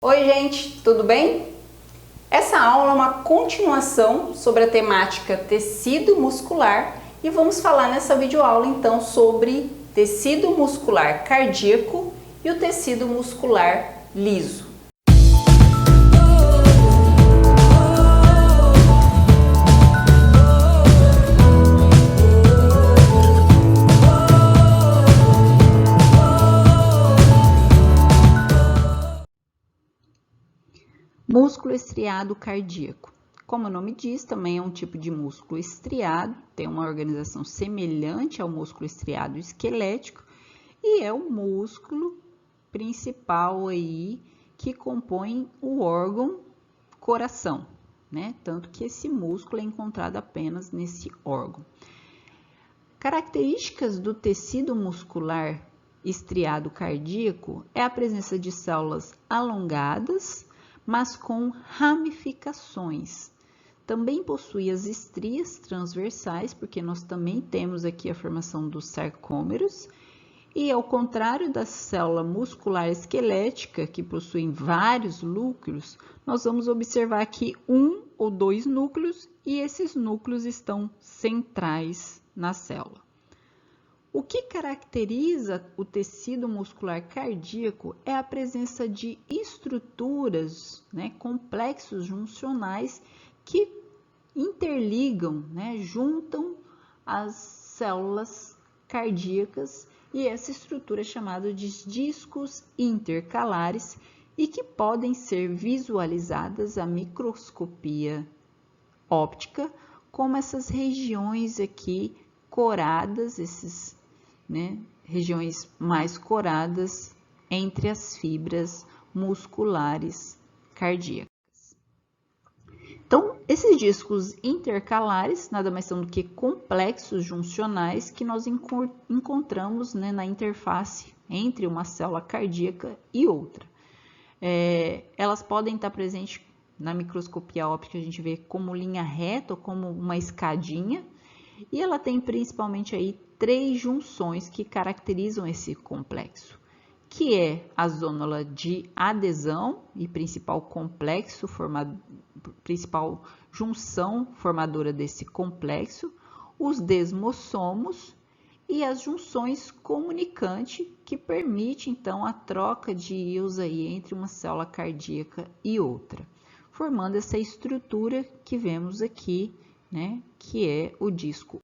Oi, gente, tudo bem? Essa aula é uma continuação sobre a temática tecido muscular e vamos falar nessa videoaula então sobre tecido muscular cardíaco e o tecido muscular liso. Músculo estriado cardíaco. Como o nome diz, também é um tipo de músculo estriado, tem uma organização semelhante ao músculo estriado esquelético e é o músculo principal aí que compõe o órgão coração, né? Tanto que esse músculo é encontrado apenas nesse órgão. Características do tecido muscular estriado cardíaco é a presença de células alongadas, mas com ramificações. Também possui as estrias transversais, porque nós também temos aqui a formação dos sarcômeros, e ao contrário da célula muscular esquelética, que possuem vários núcleos, nós vamos observar aqui um ou dois núcleos, e esses núcleos estão centrais na célula. O que caracteriza o tecido muscular cardíaco é a presença de estruturas, complexos juncionais que interligam, juntam as células cardíacas, e essa estrutura é chamada de discos intercalares e que podem ser visualizadas à microscopia óptica, como essas regiões aqui coradas, regiões mais coradas entre as fibras musculares cardíacas. Então, esses discos intercalares nada mais são do que complexos juncionais que nós encontramos na interface entre uma célula cardíaca e outra. Elas podem estar presentes na microscopia óptica, a gente vê como linha reta ou como uma escadinha, e ela tem principalmente aí três junções que caracterizam esse complexo, que é a zônula de adesão e principal junção formadora desse complexo, os desmossomos e as junções comunicante, que permite então a troca de íons aí entre uma célula cardíaca e outra, formando essa estrutura que vemos aqui, que é o disco.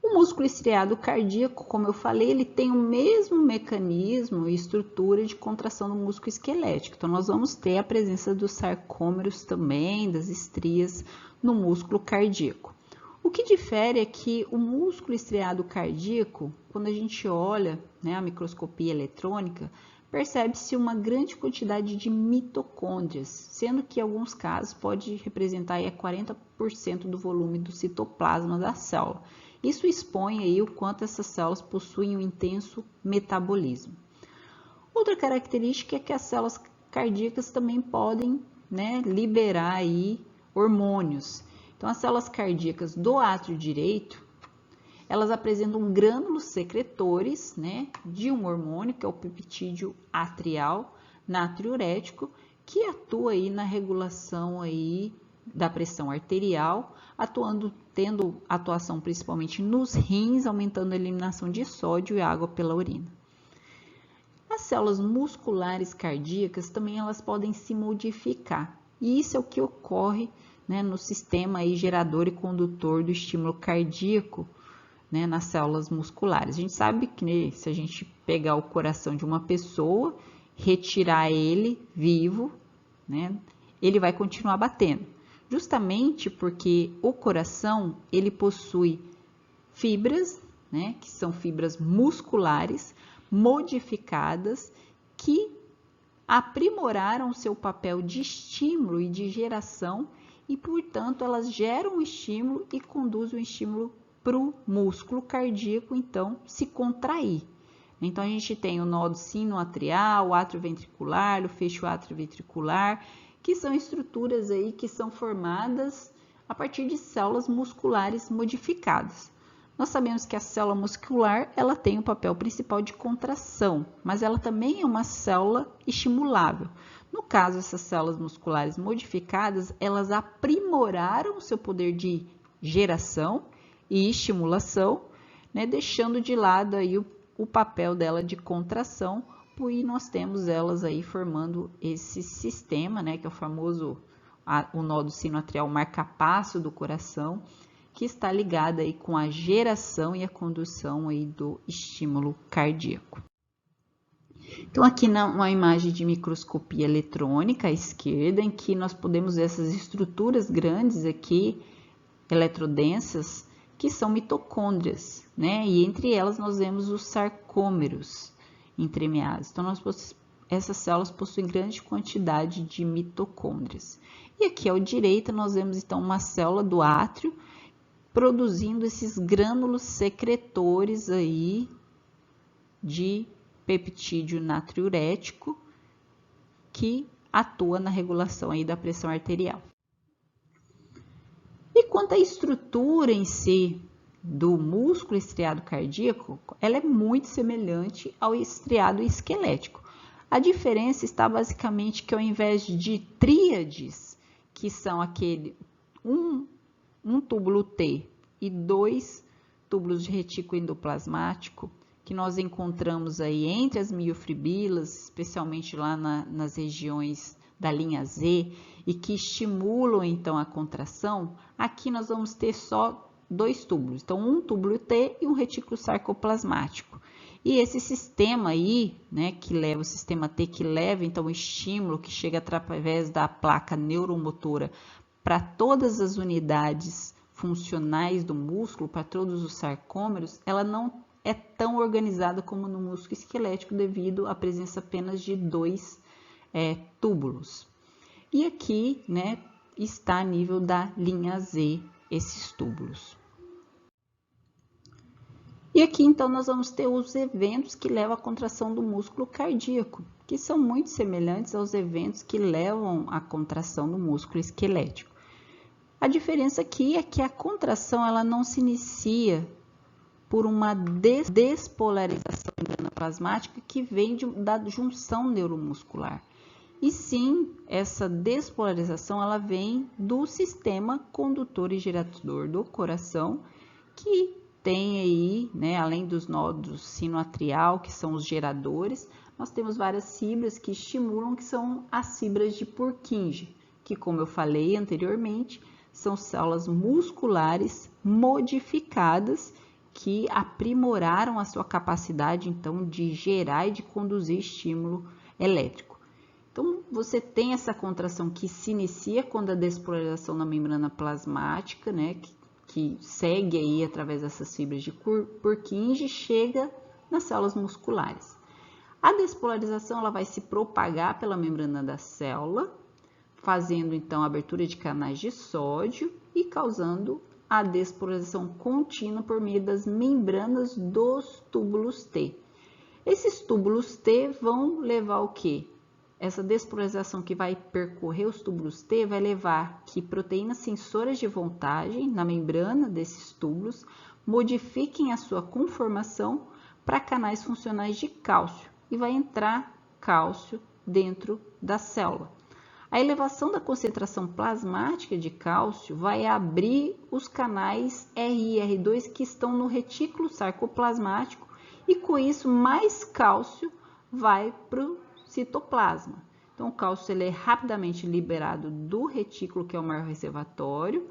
O músculo estriado cardíaco, como eu falei, ele tem o mesmo mecanismo e estrutura de contração do músculo esquelético. Então, nós vamos ter a presença dos sarcômeros também, das estrias no músculo cardíaco. O que difere é que o músculo estriado cardíaco, quando a gente olha a microscopia eletrônica, percebe-se uma grande quantidade de mitocôndrias, sendo que em alguns casos pode representar aí 40% do volume do citoplasma da célula. Isso expõe aí o quanto essas células possuem um intenso metabolismo. Outra característica é que as células cardíacas também podem liberar aí hormônios. Então, as células cardíacas do átrio direito, elas apresentam grânulos secretores de um hormônio, que é o peptídeo atrial natriurético, que atua aí na regulação aí da pressão arterial, tendo atuação principalmente nos rins, aumentando a eliminação de sódio e água pela urina. As células musculares cardíacas também elas podem se modificar, e isso é o que ocorre no sistema aí gerador e condutor do estímulo cardíaco, nas células musculares. A gente sabe que se a gente pegar o coração de uma pessoa, retirar ele vivo, ele vai continuar batendo. Justamente porque o coração, ele possui fibras, que são fibras musculares modificadas, que aprimoraram seu papel de estímulo e de geração, e, portanto, elas geram o estímulo e conduzem o estímulo para o músculo cardíaco, então, se contrair. Então, a gente tem o nódo sinoatrial, o átrio ventricular, o feixe atrioventricular, que são estruturas aí que são formadas a partir de células musculares modificadas. Nós sabemos que a célula muscular, ela tem o papel principal de contração, mas ela também é uma célula estimulável. No caso, essas células musculares modificadas, elas aprimoraram o seu poder de geração e estimulação, né, deixando de lado aí o papel dela de contração, e nós temos elas aí formando esse sistema, né, que é o famoso o nó do sino atrial marcapasso do coração, que está ligado aí com a geração e a condução aí do estímulo cardíaco. Então, aqui uma imagem de microscopia eletrônica à esquerda, em que nós podemos ver essas estruturas grandes aqui, eletrodensas, que são mitocôndrias, né? E entre elas nós vemos os sarcômeros entremeados. Então, essas células possuem grande quantidade de mitocôndrias. E aqui à direita nós vemos então uma célula do átrio produzindo esses grânulos secretores aí de peptídeo natriurético que atua na regulação aí da pressão arterial. E quanto à estrutura em si do músculo estriado cardíaco, ela é muito semelhante ao estriado esquelético. A diferença está basicamente que ao invés de tríades, que são aquele um túbulo T e 2 túbulos de retículo endoplasmático, que nós encontramos aí entre as miofibrilas, especialmente lá nas regiões da linha Z, e que estimulam então a contração, aqui nós vamos ter só 2 túbulos. Então, um túbulo T e um retículo sarcoplasmático. E esse sistema aí, né, que leva o sistema T, que leva então o estímulo que chega através da placa neuromotora para todas as unidades funcionais do músculo, para todos os sarcômeros, ela não é tão organizada como no músculo esquelético devido à presença apenas de 2 túbulos. E aqui, né, está a nível da linha Z esses túbulos. E aqui então nós vamos ter os eventos que levam à contração do músculo cardíaco, que são muito semelhantes aos eventos que levam à contração do músculo esquelético. A diferença aqui é que a contração ela não se inicia por uma despolarização endoplasmática que vem da junção neuromuscular. E sim, essa despolarização ela vem do sistema condutor e gerador do coração, que tem aí, né, além dos nódulos sinoatrial, que são os geradores, nós temos várias fibras que estimulam, que são as fibras de Purkinje, que, como eu falei anteriormente, são células musculares modificadas que aprimoraram a sua capacidade, então, de gerar e de conduzir estímulo elétrico. Então, você tem essa contração que se inicia quando a despolarização na membrana plasmática, né, que segue aí através dessas fibras de Purkinje, chega nas células musculares. A despolarização ela vai se propagar pela membrana da célula, fazendo então a abertura de canais de sódio e causando a despolarização contínua por meio das membranas dos túbulos T. Esses túbulos T vão levar o quê? Essa despolarização que vai percorrer os túbulos T vai levar que proteínas sensoras de voltagem na membrana desses túbulos modifiquem a sua conformação para canais funcionais de cálcio e vai entrar cálcio dentro da célula. A elevação da concentração plasmática de cálcio vai abrir os canais R1 e R2 que estão no retículo sarcoplasmático e com isso mais cálcio vai para o citoplasma. Então, o cálcio ele é rapidamente liberado do retículo, que é o maior reservatório,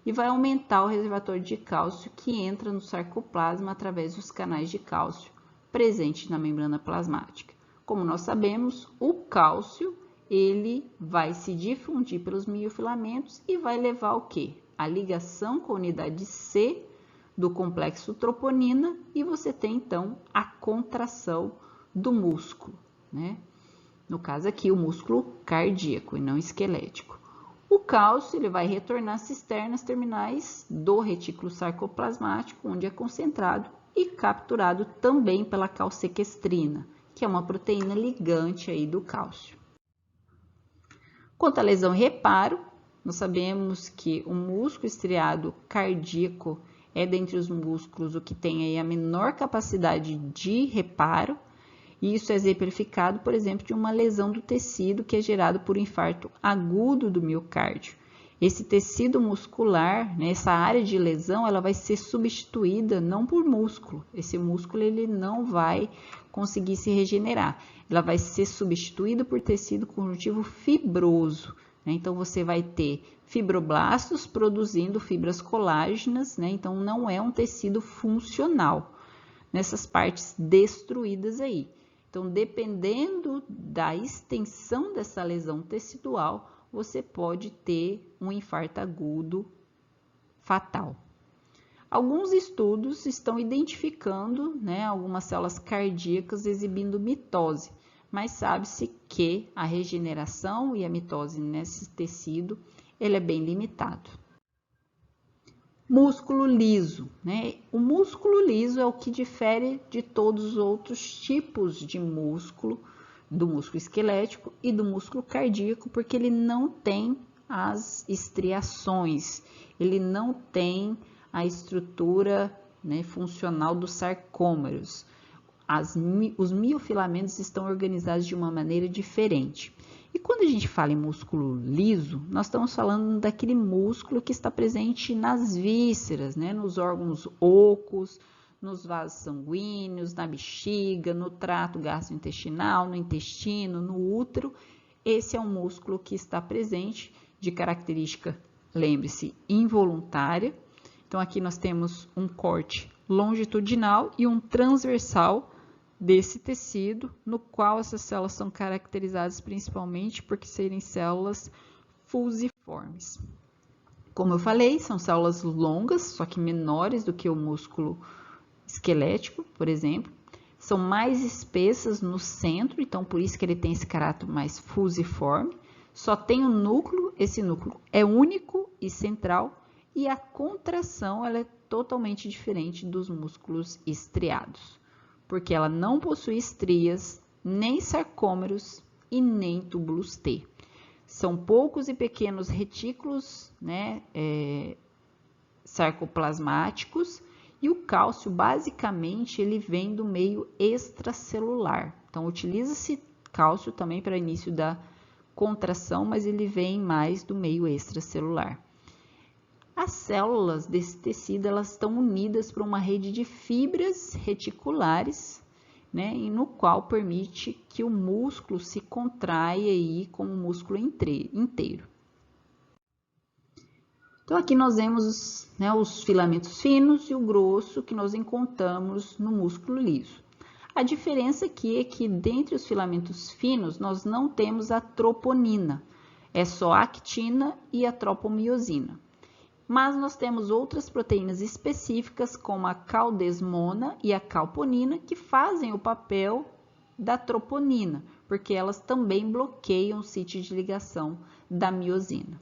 e vai aumentar o reservatório de cálcio que entra no sarcoplasma através dos canais de cálcio presentes na membrana plasmática. Como nós sabemos, o cálcio ele vai se difundir pelos miofilamentos e vai levar o quê? A ligação com a unidade C do complexo troponina e você tem então a contração do músculo, né? No caso aqui, o músculo cardíaco e não esquelético. O cálcio ele vai retornar às cisternas terminais do retículo sarcoplasmático, onde é concentrado e capturado também pela calcequestrina, que é uma proteína ligante aí do cálcio. Quanto à lesão e reparo, nós sabemos que o músculo estriado cardíaco é dentre os músculos o que tem aí a menor capacidade de reparo, e isso é exemplificado, por exemplo, de uma lesão do tecido que é gerado por infarto agudo do miocárdio. Esse tecido muscular, né, essa área de lesão, ela vai ser substituída não por músculo. Esse músculo ele não vai conseguir se regenerar. Ela vai ser substituída por tecido conjuntivo fibroso. Né? Então, você vai ter fibroblastos produzindo fibras colágenas, né? Então, não é um tecido funcional nessas partes destruídas aí. Então, dependendo da extensão dessa lesão tecidual, você pode ter um infarto agudo fatal. Alguns estudos estão identificando, né, algumas células cardíacas exibindo mitose, mas sabe-se que a regeneração e a mitose nesse tecido, ele é bem limitado. Músculo liso, né? O músculo liso é o que difere de todos os outros tipos de músculo, do músculo esquelético e do músculo cardíaco, porque ele não tem as estriações, ele não tem a estrutura, né, funcional dos sarcômeros. Os miofilamentos estão organizados de uma maneira diferente. E quando a gente fala em músculo liso, nós estamos falando daquele músculo que está presente nas vísceras, né, nos órgãos ocos, nos vasos sanguíneos, na bexiga, no trato gastrointestinal, no intestino, no útero. Esse é um músculo que está presente, de característica, lembre-se, involuntária. Então, aqui nós temos um corte longitudinal e um transversal desse tecido, no qual essas células são caracterizadas principalmente por serem células fusiformes. Como eu falei, são células longas, só que menores do que o músculo esquelético, por exemplo. São mais espessas no centro, então por isso que ele tem esse caráter mais fusiforme. Só tem um núcleo, esse núcleo é único e central, e a contração ela é totalmente diferente dos músculos estriados, porque ela não possui estrias, nem sarcômeros e nem túbulos T. São poucos e pequenos retículos, né, sarcoplasmáticos, e o cálcio, basicamente, ele vem do meio extracelular. Então, utiliza-se cálcio também para início da contração, mas ele vem mais do meio extracelular. As células desse tecido, elas estão unidas por uma rede de fibras reticulares, né, e no qual permite que o músculo se contraia aí como músculo inteiro. Então, aqui nós vemos, né, os filamentos finos e o grosso que nós encontramos no músculo liso. A diferença aqui é que, dentre os filamentos finos, nós não temos a troponina, é só a actina e a tropomiosina. Mas nós temos outras proteínas específicas, como a caldesmona e a calponina, que fazem o papel da troponina, porque elas também bloqueiam o sítio de ligação da miosina.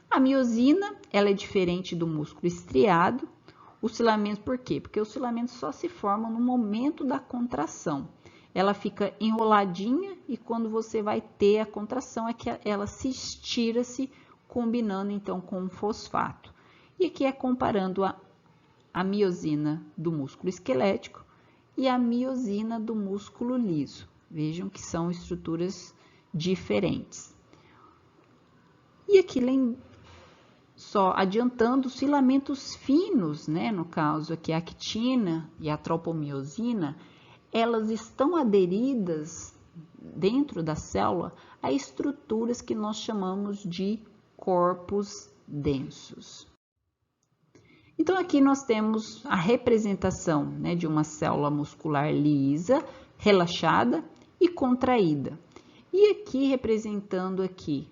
A miosina, ela é diferente do músculo estriado. Os filamentos, por quê? Porque os filamentos só se formam no momento da contração. Ela fica enroladinha e quando você vai ter a contração é que ela se estira-se, combinando então com o fosfato. E aqui é comparando a miosina do músculo esquelético e a miosina do músculo liso. Vejam que são estruturas diferentes. E aqui só adiantando, os filamentos finos, né, no caso aqui a actina e a tropomiosina, elas estão aderidas dentro da célula a estruturas que nós chamamos de corpos densos. Então, aqui nós temos a representação, né, de uma célula muscular lisa, relaxada e contraída. E aqui representando aqui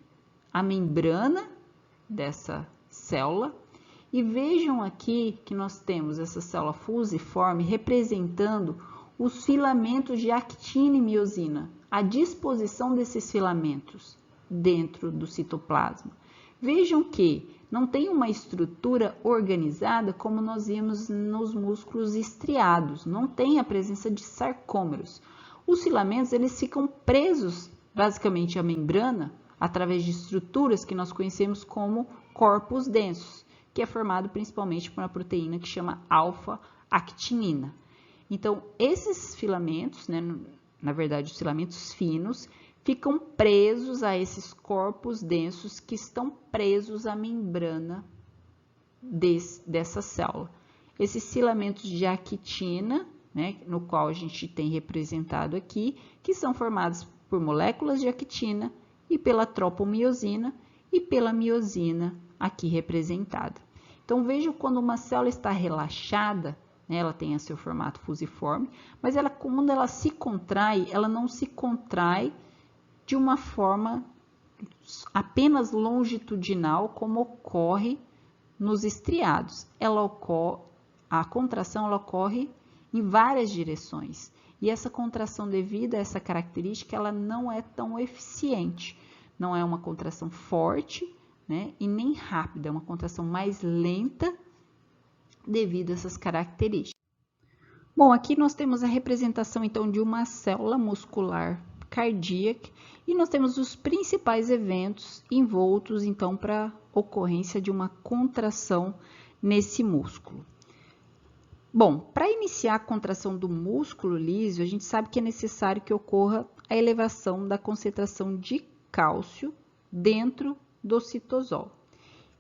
a membrana dessa célula. E vejam aqui que nós temos essa célula fusiforme representando os filamentos de actina e miosina, a disposição desses filamentos dentro do citoplasma. Vejam que não tem uma estrutura organizada como nós vimos nos músculos estriados, não tem a presença de sarcômeros. Os filamentos eles ficam presos basicamente à membrana através de estruturas que nós conhecemos como corpos densos. que é formado principalmente por uma proteína que chama alfa-actinina. Então, esses filamentos, né, na verdade, os filamentos finos, ficam presos a esses corpos densos que estão presos à membrana dessa célula. Esses filamentos de actina, né, no qual a gente tem representado aqui, que são formados por moléculas de actina e pela tropomiosina e pela miosina aqui representada. Então, veja quando uma célula está relaxada, né, ela tem seu formato fusiforme, mas quando ela se contrai, ela não se contrai de uma forma apenas longitudinal, como ocorre nos estriados. A contração ela ocorre em várias direções. E essa contração, devido a essa característica, ela não é tão eficiente. Não é uma contração forte, né, e nem rápida, é uma contração mais lenta devido a essas características. Bom, aqui nós temos a representação, então, de uma célula muscular cardíaca e nós temos os principais eventos envoltos, então, para a ocorrência de uma contração nesse músculo. Bom, para iniciar a contração do músculo liso, a gente sabe que é necessário que ocorra a elevação da concentração de cálcio dentro do citosol.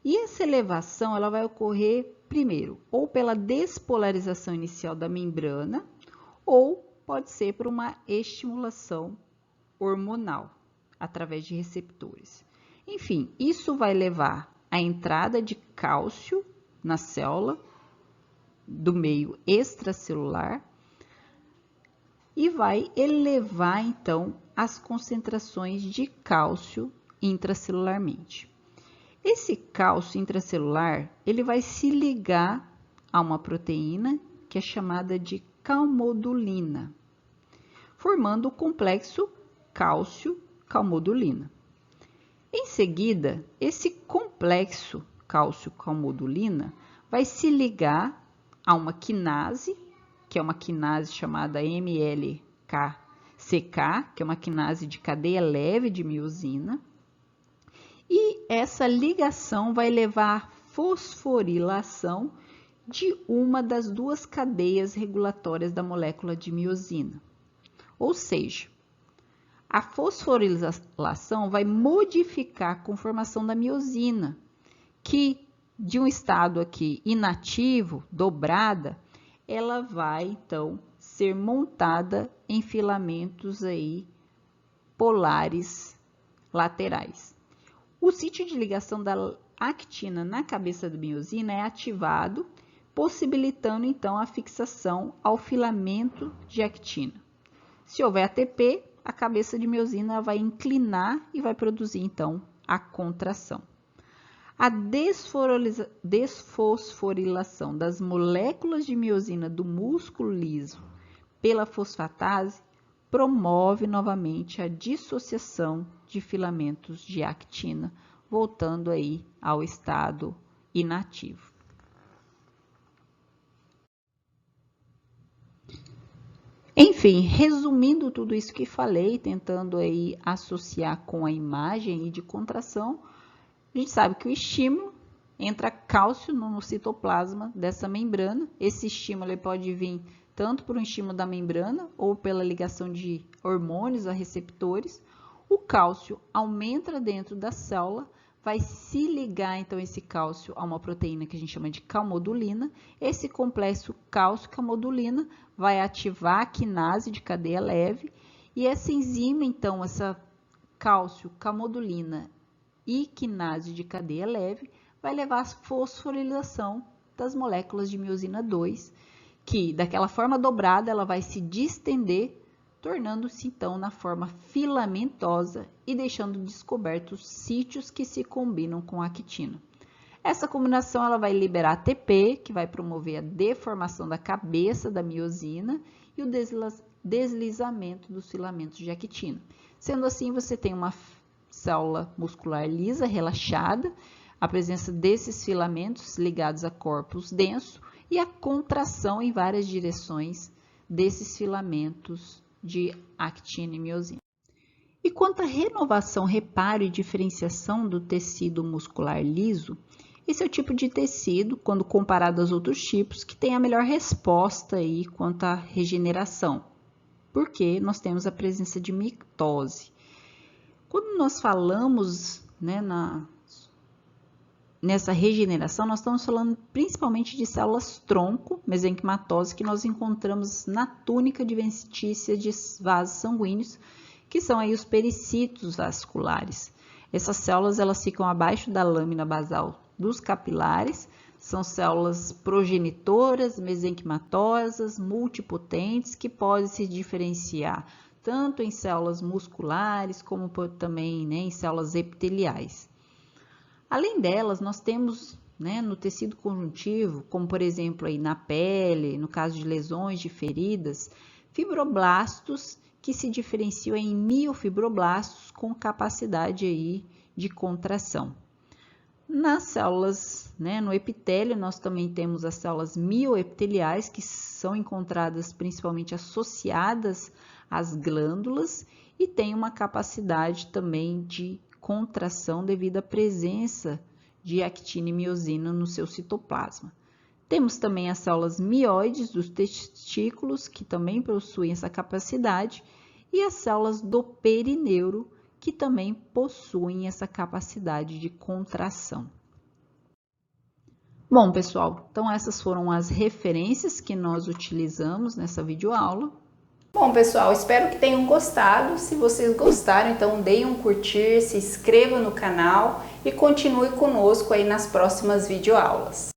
E essa elevação ela vai ocorrer primeiro ou pela despolarização inicial da membrana ou pode ser por uma estimulação hormonal através de receptores. Enfim, isso vai levar à entrada de cálcio na célula do meio extracelular e vai elevar então as concentrações de cálcio intracelularmente. Esse cálcio intracelular, ele vai se ligar a uma proteína que é chamada de calmodulina, formando o complexo cálcio-calmodulina. Em seguida, esse complexo cálcio-calmodulina vai se ligar a uma quinase, que é uma quinase chamada MLKCK, que é uma quinase de cadeia leve de miosina, e essa ligação vai levar à fosforilação de uma das duas cadeias regulatórias da molécula de miosina. Ou seja, a fosforilação vai modificar a conformação da miosina, que de um estado aqui inativo, dobrada, ela vai então ser montada em filamentos aí polares laterais. O sítio de ligação da actina na cabeça da miosina é ativado, possibilitando então a fixação ao filamento de actina. Se houver ATP, a cabeça de miosina vai inclinar e vai produzir então a contração. A desfosforilação das moléculas de miosina do músculo liso pela fosfatase promove novamente a dissociação de filamentos de actina, voltando aí ao estado inativo. Enfim, resumindo tudo isso que falei, tentando aí associar com a imagem de contração, a gente sabe que o estímulo entra cálcio no citoplasma dessa membrana. Esse estímulo pode vir tanto por um estímulo da membrana ou pela ligação de hormônios a receptores. O cálcio aumenta dentro da célula, vai se ligar então esse cálcio a uma proteína que a gente chama de calmodulina. Esse complexo cálcio-calmodulina vai ativar a quinase de cadeia leve e essa enzima, então, essa cálcio-calmodulina e quinase de cadeia leve vai levar à fosforilação das moléculas de miosina 2, que daquela forma dobrada ela vai se distender, tornando-se então na forma filamentosa e deixando descobertos sítios que se combinam com a actina. Essa combinação ela vai liberar ATP, que vai promover a deformação da cabeça da miosina e o deslizamento dos filamentos de actina. Sendo assim, você tem uma célula muscular lisa, relaxada, a presença desses filamentos ligados a corpos densos e a contração em várias direções desses filamentos de actina e miosina. E quanto à renovação, reparo e diferenciação do tecido muscular liso, Esse é o tipo de tecido, quando comparado aos outros tipos, que tem a melhor resposta aí quanto à regeneração, porque nós temos a presença de mitose. Quando nós falamos, né, nessa regeneração, nós estamos falando principalmente de células tronco mesenquimatose que nós encontramos na túnica adventícia de vasos sanguíneos, que são aí os pericitos vasculares. Essas células elas ficam abaixo da lâmina basal dos capilares, são células progenitoras, mesenquimatosas, multipotentes, que podem se diferenciar tanto em células musculares como também, né, em células epiteliais. Além delas, nós temos, né, no tecido conjuntivo, como por exemplo aí na pele, no caso de lesões, de feridas, fibroblastos que se diferenciam em miofibroblastos com capacidade aí de contração. Nas células, né, no epitélio, nós também temos as células mioepiteliais, que são encontradas principalmente associadas às glândulas e têm uma capacidade também de contração devido à presença de actina e miosina no seu citoplasma. Temos também as células mioides dos testículos, que também possuem essa capacidade, e as células do perineuro, que também possuem essa capacidade de contração. Bom, pessoal, então essas foram as referências que nós utilizamos nessa videoaula. Bom, pessoal, espero que tenham gostado. Se vocês gostaram, então deem um curtir, se inscrevam no canal e continue conosco aí nas próximas videoaulas.